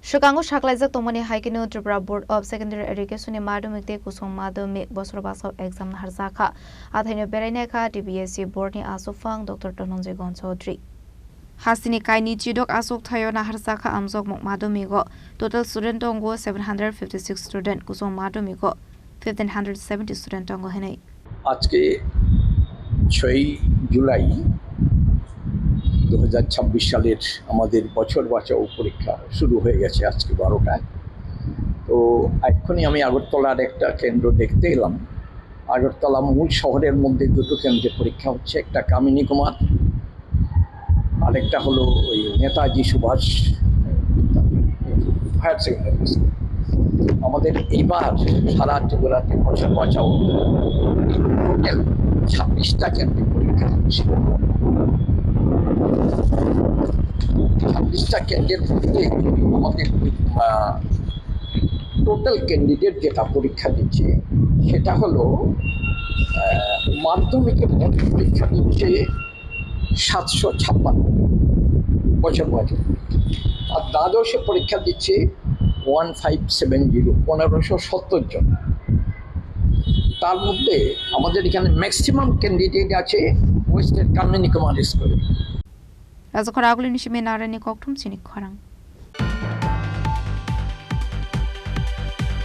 Shukangu Shaklaizak Tomani Haikinu Tripura Board of Secondary Education Madumikte Kusum Madumik Bosrobasov exam Harzaka Athene Bereneka DBSC Board ni Asufang Dr. Tononje Gonchodri Hasini Kaini Chidok Asuk Thayona Harzaka Amzok Madumigo Total student ongo 756 student Kusum Madumigo 1570 student ongo Hene আজকে 6 জুলাই 2026 সালের আমাদের বছর বাঁচাও পরীক্ষা শুরু হয়ে গেছে আজকে 12টায়। তো এক্ষুনি আমি আগরতলার একটা কেন্দ্র দেখতে এলাম। আগরতলা মূল শহরের মধ্যে দুটো কেন্দ্রে পরীক্ষা হচ্ছে, একটা কামিনী কুমার আরেকটা হলো ওই Netaji Subhash higher secondary school. আমাদের এইবার সারা ত্রিপুরাতে বছর বাঁচাও টোটাল 26টা কেন্দ্রে পরীক্ষা হচ্ছে। 26টা কেন্দ্রের মধ্যে আমাদের টোটাল ক্যান্ডিডেট যেটা পরীক্ষা দিচ্ছে সেটা হলো মাধ্যমিকে মোট পরীক্ষা দিচ্ছে 756 বছর বছর, আর দ্বাদশে পরীক্ষা দিচ্ছে 1570 জন। তার মধ্যে আমাদের এখানে ম্যাক্সিমাম ক্যান্ডিডেট আছে ওয়েস্টের কামিনী কুমার স্কুলে। Razokora Agulini Shimenarani Koktum Sinik Korang.